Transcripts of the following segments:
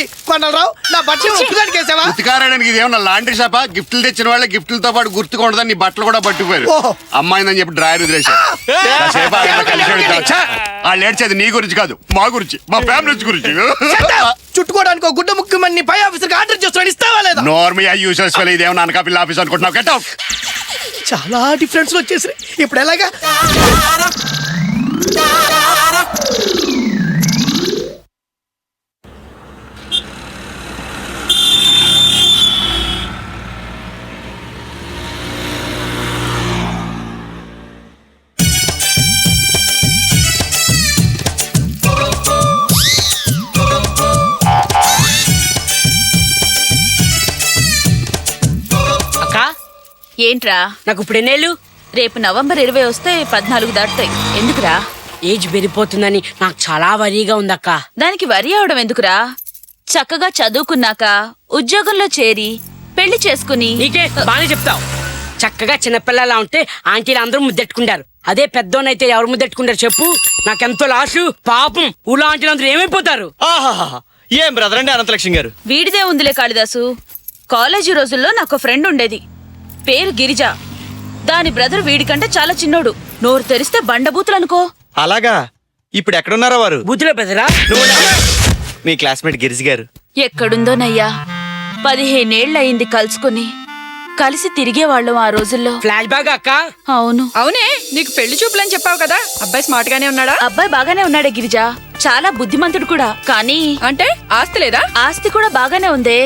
తండ్రివి కొండలరావు నా బట్టలు ఉప్పుగాడికి వేసావా? ఉతికారానికి ఇదేమన్నా లాండ్రీ షాపా? గిఫ్ట్లు తెచ్చిన వాళ్ళే గిఫ్ట్లతో పాటు గుర్తుకుండదని నీ బట్టలు కూడా పట్టిపోయారు. ఓహో. అమ్మాయిందని చెప్పి డ్రాయర్ వదిలేసా. వాళ్ళు ఏడ్చేది నీ గురించి కాదు, మా గురించి, మా ఫ్యామిలీ గురించి. చుట్టుకోవడానికి ఒక గుడ్డ ముఖ్యమని పై ఆఫీసర్ ఆర్డర్ చేస్తున్నాడు, ఇస్తావా లేదా? నోర్మల్ యూసెస్ ఇదేమన్నా అనకాపిల్ల ఆఫీస్ అనుకుంటున్నావు? Get out. చాలా డిఫరెన్స్ వచ్చేసి ఇప్పుడు ఎలాగా? ఏంట్రా? నాకు ఇప్పుడు ఎన్నేళ్ళు? రేపు నవంబర్ 20 వస్తే 14 దాటుతాయి. ఎందుకురా? ఏజ్ పెరిగిపోతుందని నాకు చాలా వరీగా ఉందక్క. దానికి వరి అవడం ఎందుకురా? చక్కగా చదువుకున్నాక ఉద్యోగంలో చేరి పెళ్లి చేసుకుని. నీకే బానే చెప్తావు. చక్కగా చిన్నపిల్లలా ఉంటే ఆంటీలు అందరూ ముద్దెట్టుకుంటారు. అదే పెద్దోనైతే ఎవరు ముద్దెట్టుకుంటారు చెప్పు? నాకెంతో లాసు. పాపం ఊళ్ళో ఆంటీలు అందరూ ఏమైపోతారు? ఏం బ్రదర్ అండి అనంతలక్ష్మి గారు? వీడిదే ఉందిలే కాళిదాసు. కాలేజీ రోజుల్లో నాకు ఫ్రెండ్ ఉండేది, పేరు గిరిజ. దాని బ్రదర్ వీడికంటే చాలా చిన్నోడు. నోరు తెరిస్తే బండబూతులు అనుకో. అలాగా? ఇప్పుడు ఎక్కడున్నారా వారు? బుద్ధిలో పెదరా? మీ క్లాస్మేట్ గిరిజి గారు ఎక్కడుందోనయ్యా. 15 ఏళ్లయింది కలుసుకుని. కలిసి తిరిగేవాళ్ళం ఆ రోజుల్లో. ఫ్లాష్ బ్యాగ్ అక్క. అవును. అవునే, నీకు పెళ్లి చూపులని చెప్పావు కదా, అబ్బాయి స్మార్ట్ గానే ఉన్నాడా? అబ్బాయి బాగానే ఉన్నాడే గిరిజ, చాలా బుద్ధిమంతుడు కూడా. కానీ అంటే ఆస్తి లేదా? ఆస్తి కూడా బాగానే ఉందే.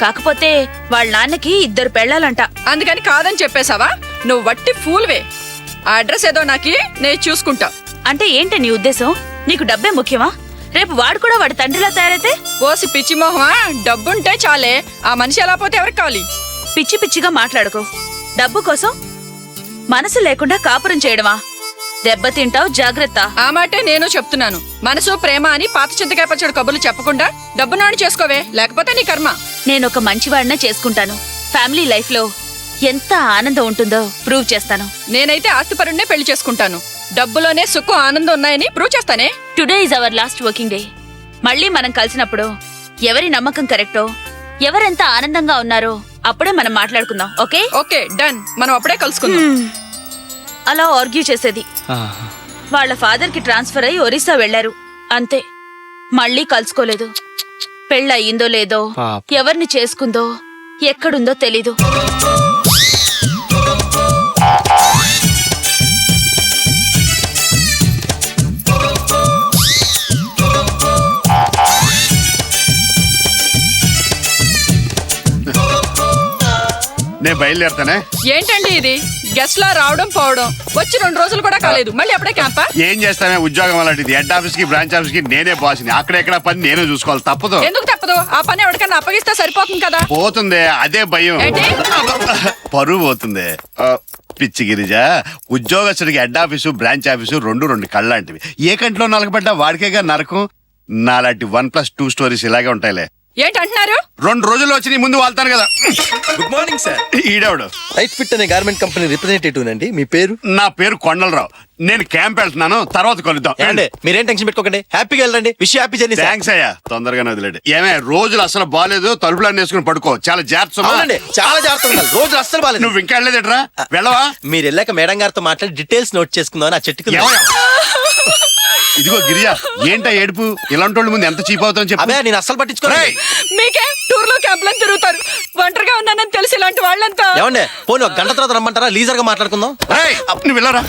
కాకపోతే వాళ్ళ నాన్నకి 2 పెళ్ళాలంట. అందుకని కాదని చెప్పేశావా? నువ్వు వట్టి ఫూల్వే. ఆ అడ్రస్ ఏదో నాకి, నేను చూసుకుంటా. అంటే ఏంటి నీ ఉద్దేశం? నీకు డబ్బే ముఖ్యమా? రేపు వాడు కూడా వాడి తండ్రిలా తయారైతే? ఓసి పిచ్చి మొహమా, డబ్బుంటే చాలే. ఆ మనిషి ఎలా పోతే ఎవరికి కావాలి? పిచ్చి పిచ్చిగా మాట్లాడుకో. డబ్బు కోసం మనసు లేకుండా కాపురం చేయడమా? దెబ్బతింటావు, జాగ్రత్త. ఆ మాటే నేను చెప్తున్నాను. మనసు ప్రేమ అని పాత చింతకాయ పచ్చడి కబుర్లు చెప్పకుండా డబ్బు నాడు చేసుకోవే, లేకపోతే నీ కర్మ. నేనొక మంచివాడినే చేసుకుంటాను. ఫ్యామిలీ లైఫ్ లో ఎంత ఆనందం ఉంటుందో ప్రూవ్ చేస్తాను. నేనైతే ఆస్తిపరుణ్ణే పెళ్లి చేసుకుంటాను. డబ్బులోనే సుఖం ఆనందం ఉన్నాయని ప్రూవ్ చేస్తానే. Today is our last working day. మళ్ళీ మనం కలిసినప్పుడు ఎవరి నమ్మకం కరెక్టో, ఎవరెంత ఆనందంగా ఉన్నారో అప్పుడే మనం మాట్లాడుకుందాం. ఓకే? Okay, done. మనం అప్పుడే కలుసుకుందాం. అలా ఆర్గ్యూ చేసేది. వాళ్ళ ఫాదర్ కి ట్రాన్స్ఫర్ అయ్యి ఒరిస్సా వెళ్లారు, అంతే. మళ్ళీ కలుసుకోలేదు. పెళ్ళయిందో లేదో, ఎవరిని చేసుకుందో, ఎక్కడుందో తెలీదు. నేను బయలుదేరుతానే. ఏంటండి ఇది? గెస్ట్ లా రావడం పోవడం, వచ్చి 2 రోజులు కూడా కాలేదు, మళ్ళీ అప్పుడే క్యాంపా? ఏం చేస్తామే, ఉద్యోగం అలాంటిది. హెడ్ ఆఫీస్ కి బ్రాంచ్ ఆఫీస్ కి నేనే బాస్ని. అక్కడెక్కడ పని నేనే చూసుకోవాలి, తప్పదు. ఎందుకు తప్పదు? ఆ పని ఎవరికన్నా అప్పగిస్తే సరిపోతుంది కదా. పోతుంది, అదే భయం. ఏంటి? పరువు పోతుంది. పిచ్చి గిరిజ, ఉద్యోగస్తుడికి హెడ్ ఆఫీసు బ్రాంచ్ ఆఫీసు 2 కళ్ళంటివి. ఏ కంట్లో నలకబడ్డా వాడికేగా నరకం. నాలాంటి 1+2 స్టోరీస్ ఇలాగే ఉంటాయిలే. ఏంటంటున్నారు? 2 రోజుల్లో వచ్చి నీ ముందు వాళ్తాను కదా. Good morning sir. ఈడేవాడు టైట్ ఫిట్ అనే గార్మెంట్ కంపెనీ రిప్రజెంటేటివ్ అండి. మీ పేరు? నా పేరు కొండలరావు. నేను క్యాంప్ వెళ్తున్నాను, తర్వాత కలుద్దాం. మీరేం టెన్షన్ పెట్టుకోకండి, హ్యాపీగా వెళ్ళండి. Wish happy journey. థ్యాంక్స్ అయ్యా, తొందరగానే వదిలేండి. ఏమే రోజులు అసలు బాగాలేదు, తలుపులన్నీ వేసుకుని పడుకో. చాలా జాగ్రత్త. చాలా జాగ్రత్తగా ఉండాలి. రోజులు అస్సలు బాగాలేదు. నువ్వు ఇంకా వెళ్ళలేదట్రా? వెళ్ళవా? మీరు వెళ్ళాక మేడం గారితో మాట్లాడి డీటెయిల్స్ నోట్ చేసుకుందాం. ఆ చెట్టుకు ఇదిగో గిరియా, ఏంటా ఏడుపు? ఇలాంటి వాళ్ళ ముందు ఎంత చీప్ అవుతామని చెప్పి. నేను అస్సలు పట్టించుకోలేదు. మీకే టూర్ లో క్యాంపులను తిరుగుతారు, ఒంటరిగా ఉన్నానని తెలిసి ఇలాంటి వాళ్ళంతా. ఏమండే పోనీ 1 గంట తర్వాత రమ్మంటారా? లీజర్ గా మాట్లాడుకుందాం. నువ్వు వెళ్ళరా.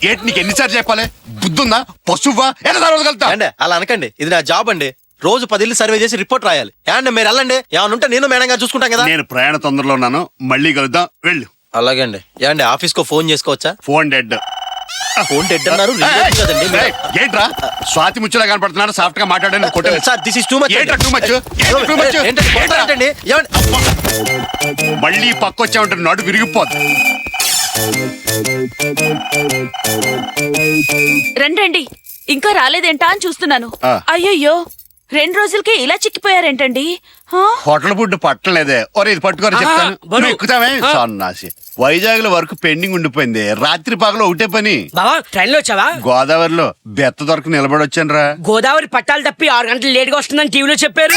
ఏంటి నీకు ఎన్నిసార్లు చెప్పాలి? బుద్ధుందా? పశువా? ఎంత తర్వాత కలుతా? అండి అలా అనకండి, ఇది నా జాబ్ అండి. రోజు 10 ఇల్లు సర్వే చేసి రిపోర్ట్ రాయాలి. ఏమండి మీరు వెళ్ళండి, ఏమన్నా ఉంటే నేను మేడం గారు చూసుకుంటాం కదా. నేను ప్రయాణ తొందరలో ఉన్నాను, మళ్ళీ కలుద్దాం. వెళ్ళు. అలాగే అండి. ఏమండి ఆఫీస్ కో ఫోన్ చేసుకోవచ్చా? Phone dead. ఫోన్ డెడ్ అన్నారు కదండి. ఏంట్రా స్వాతి ముచ్చలా కనపడుతున్నాడు? సాఫ్ట్ గా మాట్లాడండి. Sir this is too much. ఏంట్రా టూ మచ్? మళ్ళీ పక్కొచ్చా ఉంటే నడు విరిగిపోద్ది. రండి, ఇంకా రాలేదేంటా అని చూస్తున్నాను. అయ్యయ్యో, 2 రోజులకే ఇలా చిక్కిపోయారేంటండి? Hotel food పట్టలేదే. ఒరే ఇది పట్టుకోరా చెప్తాను. ఎక్కుతామే సన్నాసి. వైజాగ్ లో వర్క్ పెండింగ్ ఉండిపోయింది. రాత్రి పగలు ఒకటే పని. బావా ట్రైన్ లో వచ్చావా? గోదావరిలో బెత్త దొరకు నిలబడొచ్చాను రా. గోదావరి పట్టాలు తప్పి 6 గంటలు లేట్ గా వస్తుందని టీవీలో చెప్పారు.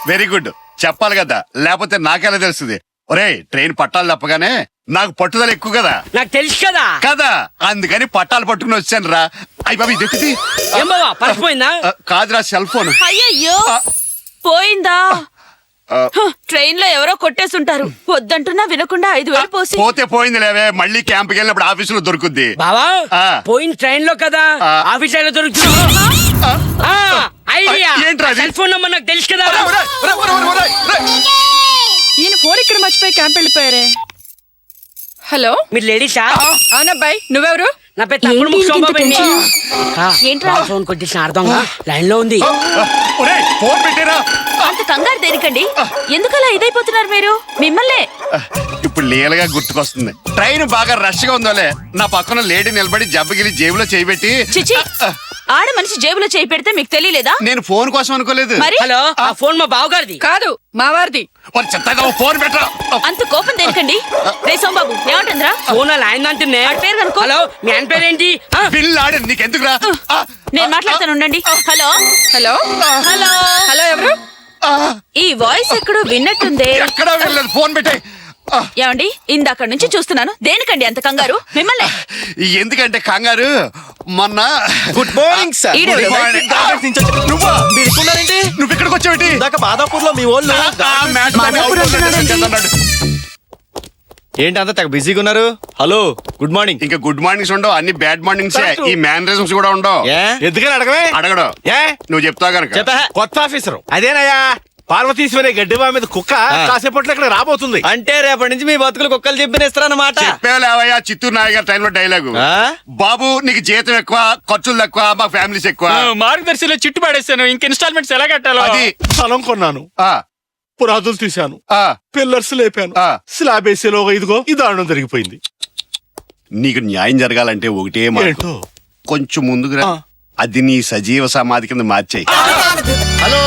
వెరీ గుడ్ చెప్పాలి కదా, లేకపోతే నాకెలా తెలుస్తుంది? ఒరే ట్రైన్ పట్టాలు తప్పగానే నాకు పట్టుదల ఎక్కువ కదా నాకు తెలుసు కదా. కదా అందుకని పట్టాలు పట్టుకుని వచ్చాను రా. అయ్యి బాబు ఇది ఏం బావా పరిచిపోయిందా? కాదురా సెల్ ఫోన్. అయ్యయ్యో పోయిందా? ట్రైన్ లో ఎవరో కొట్టేసుంటారు. వద్దంటున్నా వినకుండా 5,000 పోసి. పోతే పోయింది లేవే, మళ్ళీ క్యాంప్కి వెళ్ళినప్పుడు ఆఫీసులో దొరుకుద్ది. బావా ఆ. పోయిన ట్రైన్ లో కదా ఆ. ఆఫీస్ లో దొరుకుతుంది. ఐడియా ఏంట్రా అది? సెల్ ఫోన్ నంబర్ నాకు తెలుసు కదా. ఈయన ఫోన్ ఇక్కడ మర్చిపోయి క్యాంప్ వెళ్ళిపోయారే. హలో, మీరు లేడీసా? అవునబ్బాయి, నువ్వెవరు? నా పేరు తప్పుడు ముక్కు సోమబాబు అండి. ఏంట్రా? ఫోన్ కొట్టేసిన అర్థం లైన్ లో ఉంది. ఒరేయ్, ఫోన్ పెట్టారా? అంత కంగారు దేనికండి? ఎందుకలా ఇదైపోతున్నారు మీరు? మిమ్మల్నే. ఇప్పుడు లీలగా గుర్తుకొస్తుంది. ట్రైన్ బాగా రష్ గా ఉందోలే, నా పక్కన లేడీ నిలబడి జబ్బగిలి జేబులో చేయబెట్టి. చిచి, ఆడ మనిషి జేబులో చేయి పెడితే మీకు తెలియలేదా? నేను ఫోన్ కోసం అనుకోలేదు. మరి హలో, ఆ ఫోన్ మా బావగారిది. కాదు, మా వారిది. వాడు చెత్తగా ఫోన్ పెట్టరా. అంత కోపం దేనికండి? రే సోమబాబు ఏమంటుందిరా? ఫోన్ అలా ఆయన అంటున్నే. వాడి పేరు కనుక్కో. హలో, మీ ఆయన పేరేంటి? బిల్ ఆడింది నీకెందుకురా? నేను మాట్లాడతాను ఉండండి. హలో హలో హలో హలో, ఎవరు? ఈ వాయిస్ ఎక్కడో విన్నట్టుందే. ఎక్కడా వెళ్ళలేదు, ఫోన్ పెట్టాయి. ఏమండి, ఇందాక నుంచి చూస్తున్నాను. దేనికండి అంత కంగారు? మిమ్మల్ని. ఎందుకంటే కంగారు మొన్న. Good morning sir. ఈడెవడు? Good morning. నువ్వా? మీరు ఎక్కున్నారండి? నువ్వు ఇక్కడికి వచ్చావేటి? ఇందాక మాదాపూర్ లో మీ వాళ్ళు మాదాపూర్ అంటున్నాడండి. ఏంటి అంతా తెగ బిజీగా ఉన్నారు? Hello, good morning. ఇంకా గుడ్ మార్నింగ్స్ ఉండవు, అన్ని బ్యాడ్ మార్నింగ్స్. ఈ మ్యానరిజమ్స్ కూడా ఉండవు. ఎందుకని అడగవే? అడగడు. ఏ నువ్వు చెప్తావు కనుక. చెప్పా. కొత్త ఆఫీసరు అదేనయ్యా, పార్వతీశ్వరి గడ్డివా మీద కుక్క కాసేపట్లో ఇక్కడ రాబోతుంది. అంటే రేపటి నుంచి మీ బతుకులు కుక్కలు చెప్పినేస్తారన్నమాట. చెప్పేవాళ్ళేవయ్యా చిత్తూరు నాయ్ గారి టైంలో డైలాగు. బాబు నీకు జీతం ఎక్కువ, ఖర్చులు తక్కువ, మా ఫ్యామిలీస్ ఎక్కువ. మార్గదర్శిలో చిట్టు పడేస్తాను. ఇంక ఇన్స్టాల్మెంట్స్ ఎలా కట్టాలో అది స్థలం కొన్నాను, ఆ, పునాదులు తీశాను, ఆ, పిల్లర్స్ లేపాను, ఆ. స్లాబ్ వేసేలోగా ఇదిగో ఈ దారుణం జరిగిపోయింది. నీకు న్యాయం జరగాలంటే ఒకటే మాట, ఏంటో కొంచెం ముందుకు రా. ఆ. అది నీ సజీవ సమాధి కింద మార్చేయి. హలో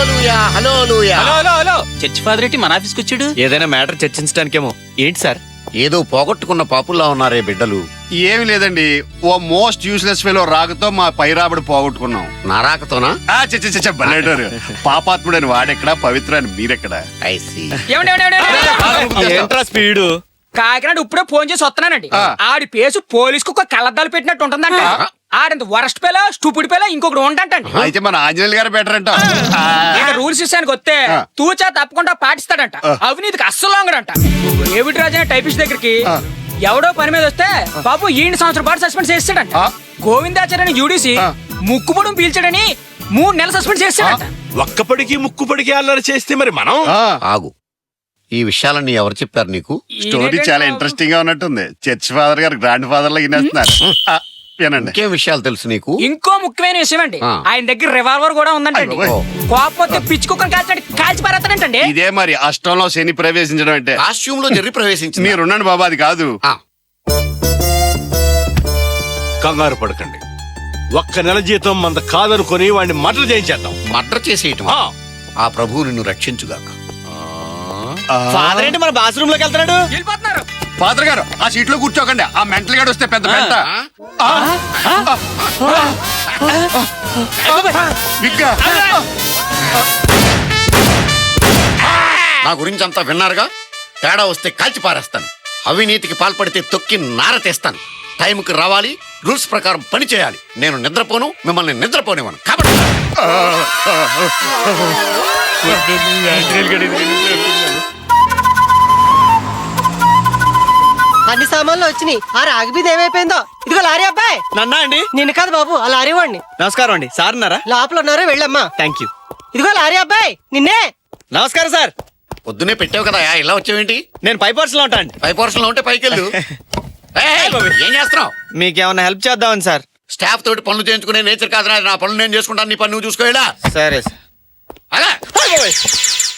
హలో, చర్చ్ ఫాదర్ ఏంటి మన ఆఫీస్కి వచ్చాడు? ఏదైనా మ్యాటర్ చర్చించడానికేమో. ఏంటి సార్? ఏదో పోగొట్టుకున్న పాపుల్లా ఉన్నారే బిడ్డలు. ఏమి లేదండి, ఓ మోస్ట్ యూస్లెస్ ఫెలో రాకతో మా పైరాబడి పోగొట్టుకున్నాం. నారాకతోనా? బల్లెటారు. పాపాత్ముడని వాడెక్కడా, పవిత్రాన్ని మీరెక్కడా? ఐసి ఏంట్రా స్పీడు? కాకినాడ ఇప్పుడే ఫోన్ చేసి వస్తున్నానండి. ఆ. ఆడి పేసు పోలీసుకు ఒక కళ్ళద్దాలు పెట్టినట్టు ఉంటుందంట. ఆడంత వరస్ట్ పేలా స్టూపిడ్ పేలా ఇంకొకటి ఉంటంటండి. అయితే మన ఆంజనేయులు గారు బెటర్ అంట. ఇక రూల్స్ విషయానికి వస్తే ఆ. తూచా తప్పకుండా పాటిస్తాడంట. అవినీతికి అస్సలు లొంగడంట. ఏవిటి రాజా టైపిస్ట్ దగ్గరికి ఎవడో పని మీద వస్తే బాబు ఈయన సంవత్సరం పాటు సస్పెండ్ చేస్తాడంట. ఆ. గోవిందాచార్యని యూడిసి ఆ. ముక్కుపొడం పీల్చాడని 3 నెలలు సస్పెండ్ చేస్తాడంట. ఒక్కపడికి ముక్కుపడికి అల్లరి చేస్తే మరి మనం ఆగు, ఈ విషయాలన్నీ ఎవరు చెప్పారు నీకు? స్టోరీ చాలా ఇంట్రెస్టింగ్ గా ఉన్నట్టుంది. చర్చ్ ఫాదర్ గారు గ్రాండ్ ఫాదర్ లా వినేస్తున్నారు. వినండి. ఇంకేం విషయాలు తెలుసు నీకు? ఇంకో ముఖ్యమైన విషయం అండి, ఆ. ఆయన దగ్గర రివాల్వర్ కూడా ఉందంటండి. అయ్యో. కోపపోతే పిచ్చి కుక్కని కాల్చి పారేస్తాడంటండి. ఇదే మరి అష్టంలో శని ప్రవేశించడం అంటే. కాస్ట్యూమ్ లో జరి ప్రవేశించింది. మీరున్నాను బాబా, అది కాదు. ఆ, కంగారు పడకండి. ఒక్క నెల జీతం మంద కాదనుకొని వాడిని మర్డర్ చేయించేద్దాం. మర్డర్ చేసేయటం. ఆ. ఆ ప్రభువు నిన్ను రక్షించుగాక. ఫాదర్ ఏంటి మన బాత్రూమ్ లోకి వెళ్తున్నాడు? వెళ్ళిపోతున్నారు. ఫాదర్ గారు ఆ సీట్ లో కూర్చోకండి, ఆ మెంటల్ గాడు వస్తే పెద్ద పెంట. విగ్గా. నా గురించి అంతా విన్నారుగా. తేడా వస్తే కాల్చి పారేస్తాను. అవినీతికి పాల్పడితే తొక్కి నార తెస్తాను. టైంకి రావాలి, రూల్స్ ప్రకారం పని చేయాలి. నేను నిద్రపోను, మిమ్మల్ని నిద్రపోనివ్వను. కాబట్టి అన్ని సామాన్లు వచ్చినాయి. ఆ రాగి బీద ఏమైపోయిందో. ఇదిగో లారీ అబ్బాయి. నన్నా అండి? నిన్ను కాదు బాబు, ఆ లారీ వాడిని. నమస్కారం అండి. సార్ ఉన్నారా? లోపల ఉన్నారో వెళ్ళమ్మా. Thank you. ఇదిగో లారీ అబ్బాయి, నిన్నే. నమస్కారం సార్. పొద్దునే పెట్టావు కదా, ఇలా వచ్చావేంటి? నేను పై పర్సన్ లో ఉంటా అండి. పై పోర్షన్ లో ఉంటే పైకి వెళ్ళు. ఏయ్, ఏం చేస్తున్నావు? మీకేమన్నా హెల్ప్ చేద్దామని సార్. స్టాఫ్ తోటి పనులు చేయించుకునే నేచర్ కాదు నాది. నా పనులు నేను చేసుకుంటాను, నీ పని నువ్వు చూసుకోవాలా? సరే సార్. అలా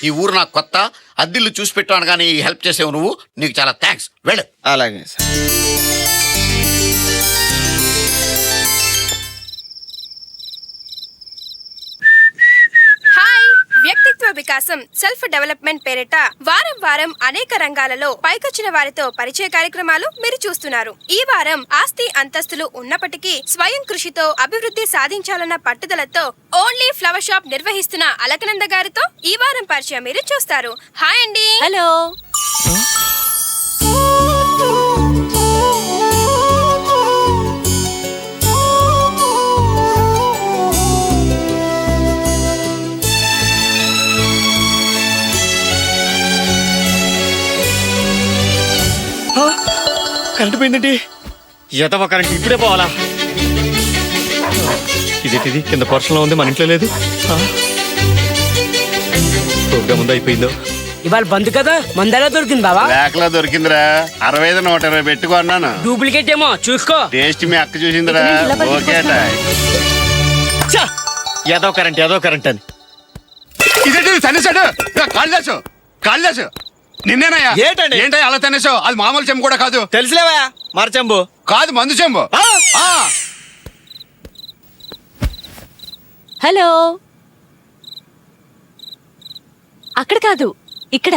ఈ ఊరు నాకు కొత్త, అద్దిల్లు చూసి పెట్టాను కానీ హెల్ప్ చేసావు నువ్వు. నీకు చాలా థ్యాంక్స్. వెళ్ళు. అలాగే సార్. హాయ్, వ్యక్తిత్వ వికాసం సెల్ఫ్ డెవలప్మెంట్ పేరిట వారం వారం అనేక రంగాలలో పైకొచ్చిన వారితో పరిచయ కార్యక్రమాలు మీరు చూస్తున్నారు. ఈ వారం ఆస్తి అంతస్తులు ఉన్నప్పటికీ స్వయం కృషితో అభివృద్ధి సాధించాలన్న పట్టుదలతో ఓన్లీ ఫ్లవర్ షాప్ నిర్వహిస్తున్న అలకనంద గారితో ఈ వారం పరిచయం మీరు చూస్తారు. హాయ్ అండి. హలో. కరెంట్ పోయిందండి. ఎదవ కరెంట్ ఇప్పుడే పోవాలా? ఇదేంటిది కింద పోర్షన్లో ఉంది, మన ఇంట్లో లేదు. ప్రోగ్రామ్ ఉందా అయిపోయిందో? ఇవాళ బంద్ కదా, మందలా దొరికింది బావా. బ్లాక్లో దొరికిందిరా. 65 120 పెట్టుకో అన్నాను. డూప్లికేట్ ఏమో చూసుకో. టేస్ట్ మీ అక్క చూసిందిరా. ఓకేట. ఏదో కరెంట్ అని. ఇదేంటి తనేసాడు? కాళిదాసు నిన్నేనయ్యా? ఏంటండి? ఏంటయ్యా అలా తనేసావు? అది మామూలు చెంబు కూడా కాదు. తెలుసులేవా మరచెంబు కాదు, మందు చెంబు. హలో. అక్కడ కాదు, ఇక్కడ.